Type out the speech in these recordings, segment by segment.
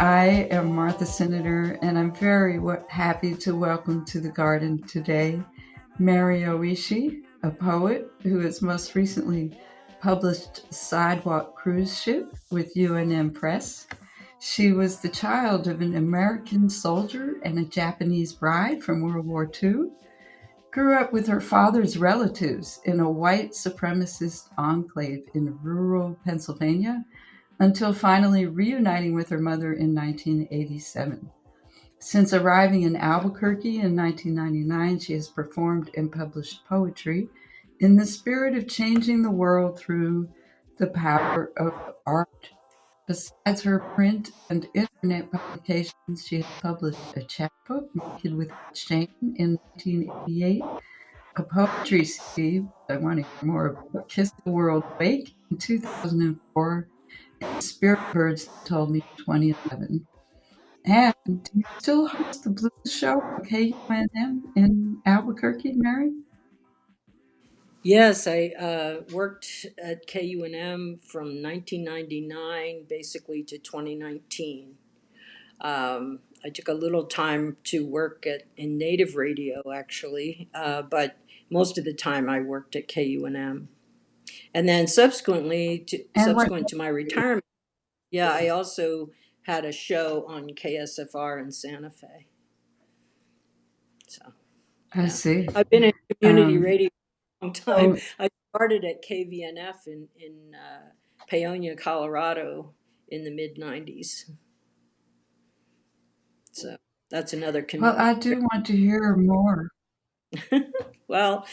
I am Martha Cinader, and I'm very happy to welcome to the garden today Mary Oishi, a poet who has most recently published Sidewalk Cruise Ship with UNM Press. She was the child of an American soldier and a Japanese bride from World War II, grew up with her father's relatives in a white supremacist enclave in rural Pennsylvania until finally reuniting with her mother in 1987. Since arriving in Albuquerque in 1999, she has performed and published poetry in the spirit of changing the world through the power of art. Besides her print and internet publications, she has published a chapbook, Naked Without Shame, in 1988, a poetry CD I want to hear more about, Kiss the World Awake, in 2004, Spirit Birds told me in 2011. And do you still host the blues show on KUNM in Albuquerque, Mary? Yes, I worked at KUNM from 1999 basically to 2019. I took a little time to work in native radio actually, but most of the time I worked at KUNM. And then And what subsequent to my retirement, yeah, I also had a show on KSFR in Santa Fe. So I yeah, see. I've been in community Um, radio for a long time. so, I started at KVNF in Paonia, Colorado, in the mid '90s. So that's another well, community. I do want to hear more. Well,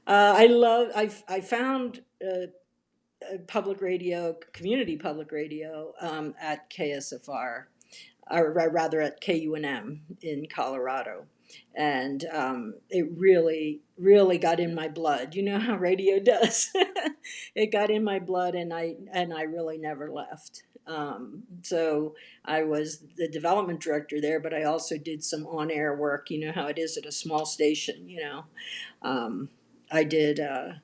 I found public radio, community public radio, at KSFR, or rather at KUNM in Colorado. And it really, really got in my blood. You know how radio does. It got in my blood, and I really never left. So I was the development director there, but I also did some on-air work. You know how it is at a small station. Um, I did a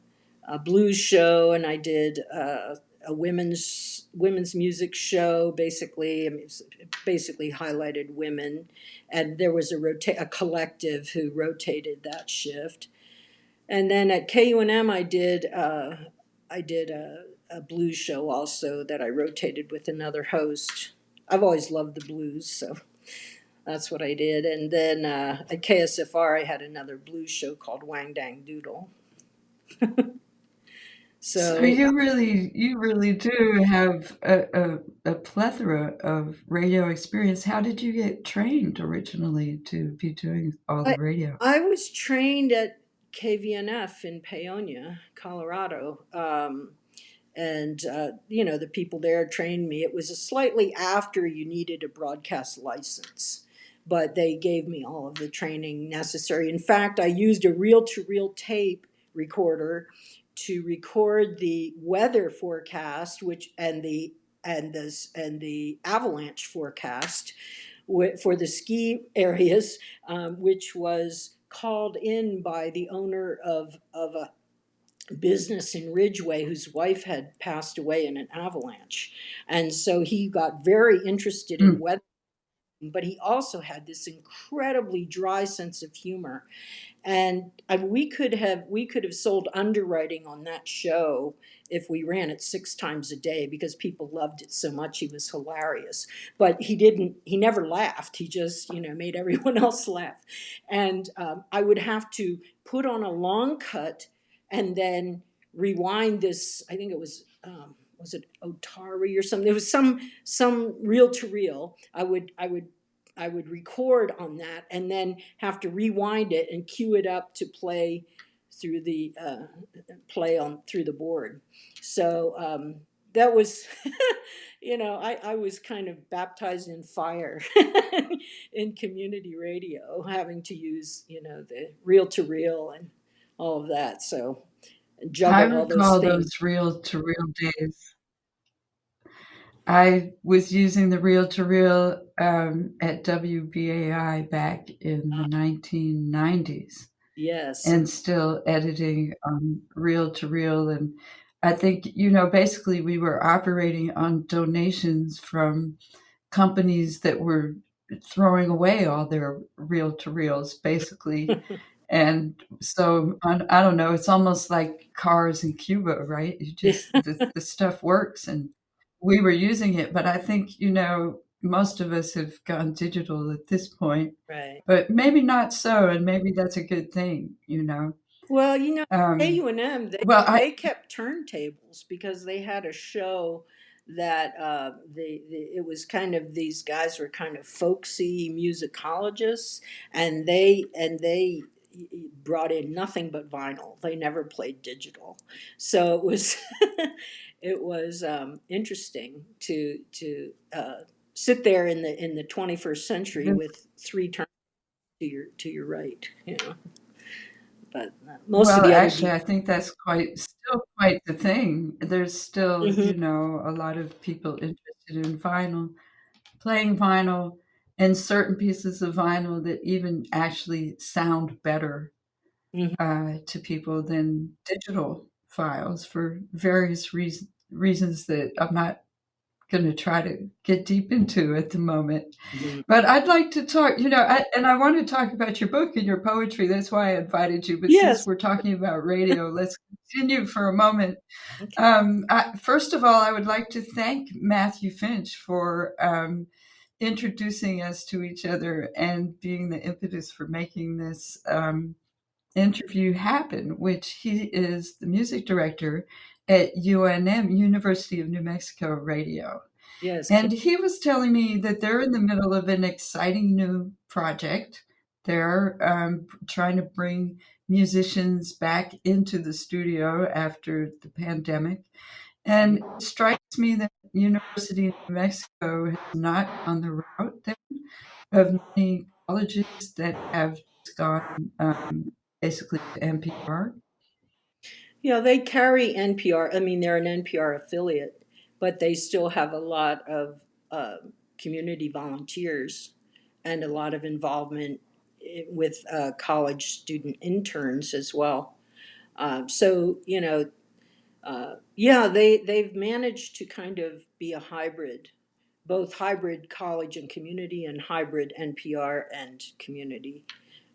blues show, and I did a women's music show. Basically, I mean, it basically highlighted women, and there was a collective who rotated that shift. And then at KUNM, I did a blues show also that I rotated with another host. I've always loved the blues, so that's what I did. And then at KSFR, I had another blues show called Wang Dang Doodle. So So you really do have a plethora of radio experience. How did you get trained originally to be doing all the I radio? I was trained at KVNF in Paonia, Colorado, and the people there trained me. It was a slightly after you needed a broadcast license, but they gave me all of the training necessary. In fact, I used a reel-to-reel tape recorder to record the weather forecast, which and the avalanche forecast for the ski areas, which was called in by the owner of a business in Ridgeway whose wife had passed away in an avalanche. And so he got very interested in Mm. weather, but he also had this incredibly dry sense of humor. And we could have sold underwriting on that show if we ran it 6 times a day because people loved it so much. He was hilarious, but he never laughed. He just made everyone else laugh. And I would have to put on a long cut and then rewind this. I think it was it Otari or something. It was some reel to reel. I would record on that and then have to rewind it and cue it up to play through the play on through the board. So that was, I was kind of baptized in fire in community radio, having to use the reel to reel and all of that. So I juggle all those recall things. those reel to reel days. I was using the reel to reel at WBAI back in the 1990s Yes. and still editing reel to reel. And I think, basically we were operating on donations from companies that were throwing away all their reel to reels, basically. And so I don't know, it's almost like cars in Cuba, right? You Yeah. just the stuff works, and we were using it, but I think, most of us have gone digital at this point, Right. but maybe not so, and maybe that's a good thing. Well, Um, KUNM, well, I they kept turntables because they had a show that it was kind of, these guys were kind of folksy musicologists, and they brought in nothing but vinyl. They never played digital, so it was it was interesting to sit there in the 21st century the with three turns to your right, but most of well, the other actually, I think that's quite the thing. There's still, Mhm, a lot of people interested in vinyl, playing vinyl, and certain pieces of vinyl that even actually sound better mhm, to people than digital files for various reasons that I'm not going to try to get deep into at the moment. mhm. But I'd like to talk, and I want to talk about your book and your poetry. That's why I invited you. But since Yes. we're talking about radio, let's continue for a moment. Okay. First of all, I would like to thank Matthew Finch for introducing us to each other and being the impetus for making this interview happen, which he is the music director at UNM, University of New Mexico Radio. Yes. And he was telling me that they're in the middle of an exciting new project. They're trying to bring musicians back into the studio after the pandemic. And it strikes me that University of New Mexico has not gone the route then of many colleges that have just gone basically to NPR. They carry NPR. I mean, they're an NPR affiliate, but they still have a lot of community volunteers and a lot of involvement with college student interns as well. So, yeah, they've managed to kind of be a hybrid, both hybrid college and community, and hybrid NPR and community.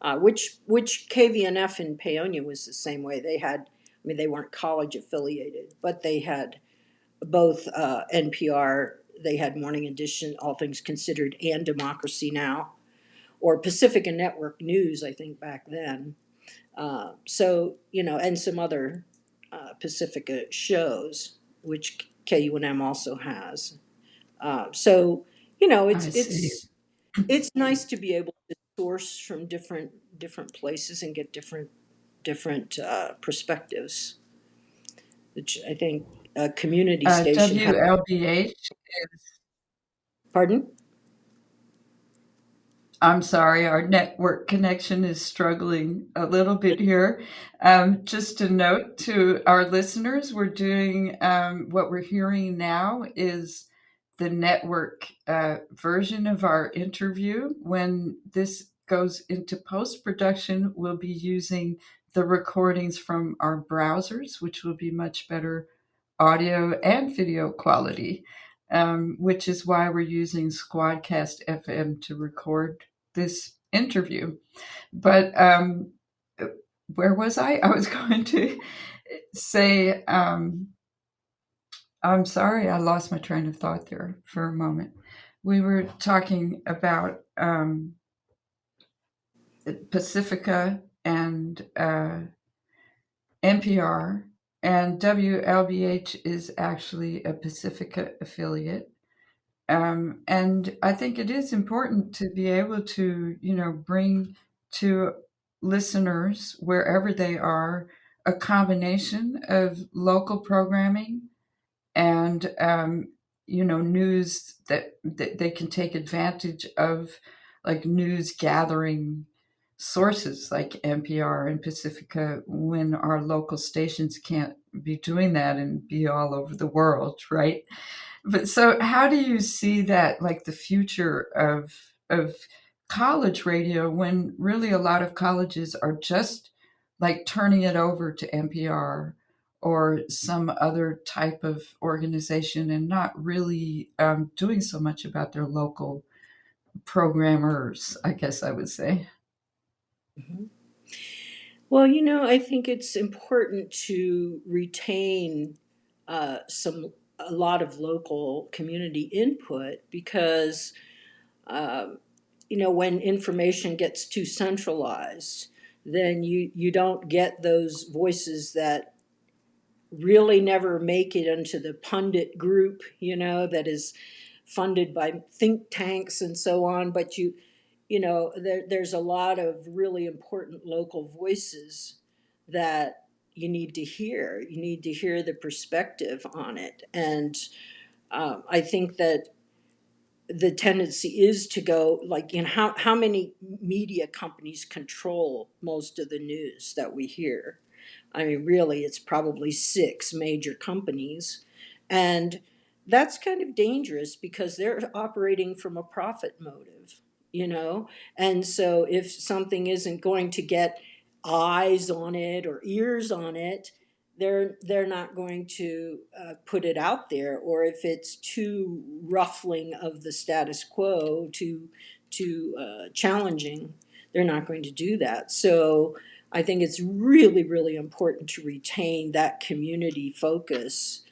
Which KVNF in Paonia was the same way. They had, I mean, they weren't college affiliated, but they had both NPR. They had Morning Edition, All Things Considered, and Democracy Now, or Pacifica Network News, I think back then. So, and some other Pacifica shows, which KUNM also has. So, I see. it's nice to be able to source from different places and get different perspectives, which I think a community station has. WLBH, Pardon? I'm sorry, our network connection is struggling a little bit here. Just a note to our listeners, we're doing what we're hearing now is the network version of our interview. When this goes into post production, we'll be using the recordings from our browsers, which will be much better audio and video quality, which is why we're using Squadcast FM to record this interview. But where was I? I was going to say, I'm sorry, I lost my train of thought there for a moment. We were talking about Pacifica and NPR, and WLBH is actually a Pacifica affiliate. And I think it is important to be able to, bring to listeners wherever they are a combination of local programming and, news that they can take advantage of, like news gathering sources like NPR and Pacifica when our local stations can't be doing that and be all over the world, right? But so how do you see that, like the future of college radio, when really a lot of colleges are just like turning it over to NPR or some other type of organization and not really doing so much about their local programmers, I guess I would say. Mhm. Well, I think it's important to retain a lot of local community input because when information gets too centralized, then you don't get those voices that really never make it into the pundit group, that is funded by think tanks and so on. But there's a lot of really important local voices that you need to hear. You need to hear the perspective on it. And I think that the tendency is to go like, how many media companies control most of the news that we hear? I mean, really, it's probably six major companies. And that's kind of dangerous because they're operating from a profit motive, you know? And so if something isn't going to get eyes on it or ears on it, they're not going to put it out there. Or if it's too ruffling of the status quo, too challenging, they're not going to do that. So I think it's really, really important to retain that community focus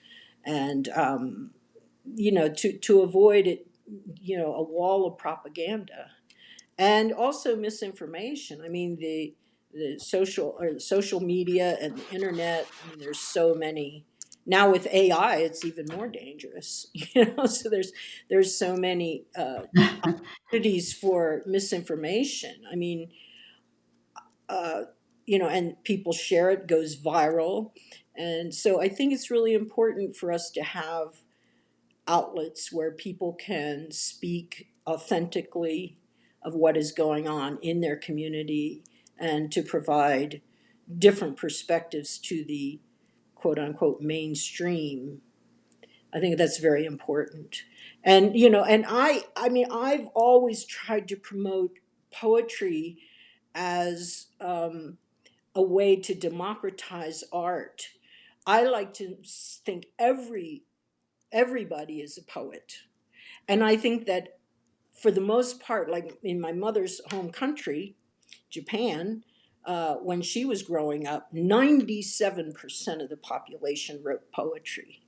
and, to avoid it, a wall of propaganda and also misinformation. I mean, the social media and the internet. I mean, there's so many now with AI. It's even more dangerous, So there's so many opportunities for misinformation. I mean, uh, and people share it, goes viral. And so I think it's really important for us to have outlets where people can speak authentically of what is going on in their community and to provide different perspectives to the quote unquote mainstream. I think that's very important. And I mean I've always tried to promote poetry as a way to democratize art. I like to think everybody is a poet. And I think that for the most part, like in my mother's home country, Japan, when she was growing up, 97% of the population wrote poetry.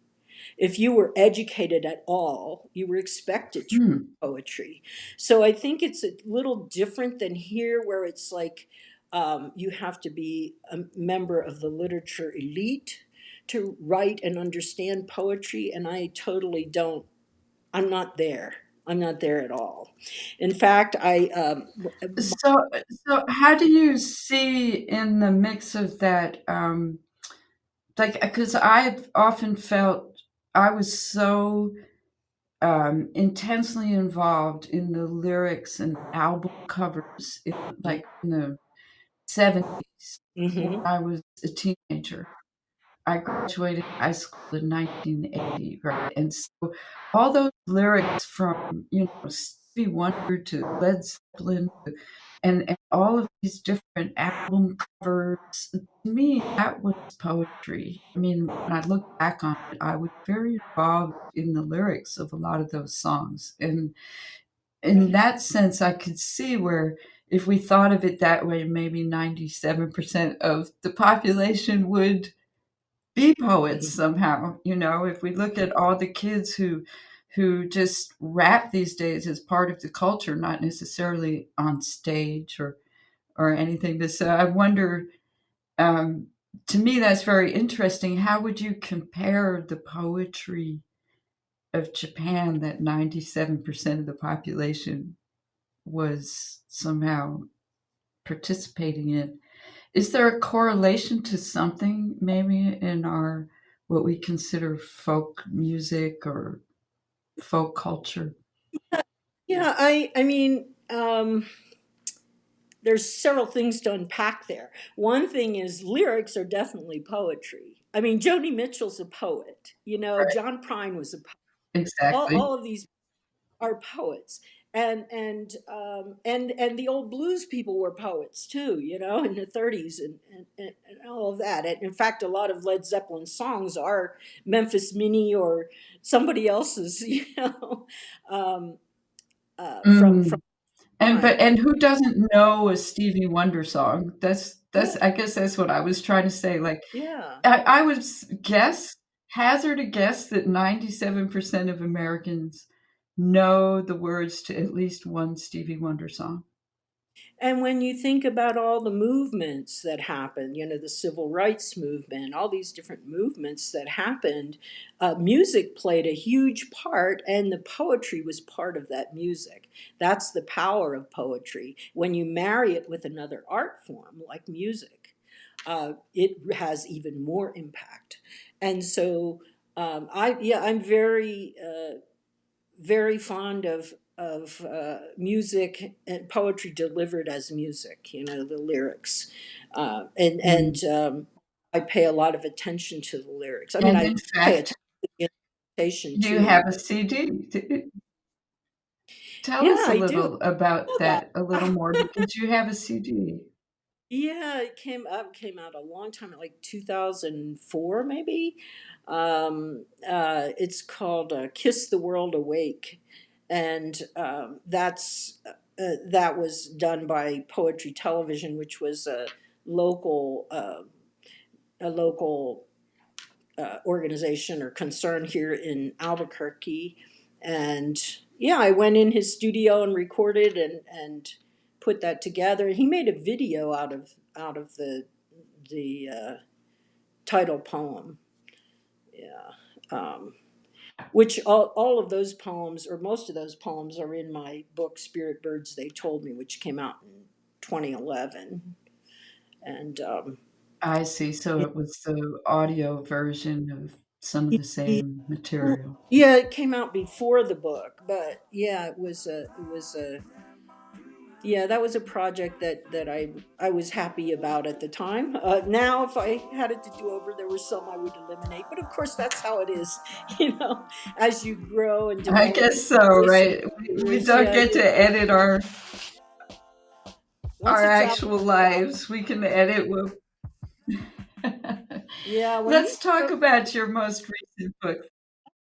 If you were educated at all, you were expected to Hmm. write poetry. So I think it's a little different than here, where it's like you have to be a member of the literature elite to write and understand poetry. And I totally don't, I'm not there. I'm not there at all. In fact, So, so how do you see in the mix of that, like, because I've often felt I was so intensely involved in the lyrics and album covers, like in the 70s when Mhm. I was a teenager. I graduated high school in 1980, right? And so all those lyrics from, Stevie Wonder to Led Zeppelin and all of these different album covers, to me, that was poetry. I mean, when I look back on it, I was very involved in the lyrics of a lot of those songs. And in that sense, I could see where if we thought of it that way, maybe 97% of the population would be poets Mhm. somehow. If we look at all the kids who just rap these days as part of the culture, not necessarily on stage or anything. But so I wonder, um, to me that's very interesting. How would you compare the poetry of Japan that 97% of the population was somehow participating in? Is there a correlation to something maybe in our what we consider folk music or folk culture? Yeah, I mean, there's several things to unpack there. One thing is lyrics are definitely poetry. I mean, Joni Mitchell's a poet. Right. John Prine was a poet. All, Exactly. all of these are poets. And the old blues people were poets too, in the 30s, and all of that. And in fact, a lot of Led Zeppelin songs are Memphis Minnie or somebody else's, um, from Mm. time. And who doesn't know a Stevie Wonder song? That's Yeah, I guess that's what I was trying to say. Like yeah. I would hazard a guess that 97% of Americans know the words to at least one Stevie Wonder song. And when you think about all the movements that happened, the civil rights movement, all these different movements that happened, music played a huge part, and the poetry was part of that music. That's the power of poetry. When you marry it with another art form like music, it has even more impact. And so, I'm very fond of music and poetry delivered as music. The lyrics, and Mm. I pay a lot of attention to the lyrics. I mean, And I in pay fact, attention to the instrumentation you too. have a CD. Tell Yeah, us a I do. little about Know that. that a little more because you have a CD. Yeah, it came out a long time, like 2004 maybe. It's called "Kiss the World Awake," and that was done by Poetry Television, which was local a local organization or concern here in Albuquerque. And yeah, I went in his studio and recorded and put that together. He made a video out of the title poem. Yeah. Um, which all of those poems, or most of those poems, are in my book Spirit Birds They Told Me, which came out in 2011. And I see. So it was the audio version of some of the yeah, same material. yeah, it came out before the book, but yeah, it was a yeah, that was a project that I was happy about at the time. Now, if I had it to do over, there were some I would eliminate, but of course, that's how it is. You know, as you grow and I develop guess your so, voice and right? We voice, don't yeah, get to edit once our it's out, actual it's out. lives. We can edit what Yeah, when you Let's talk about your most recent book.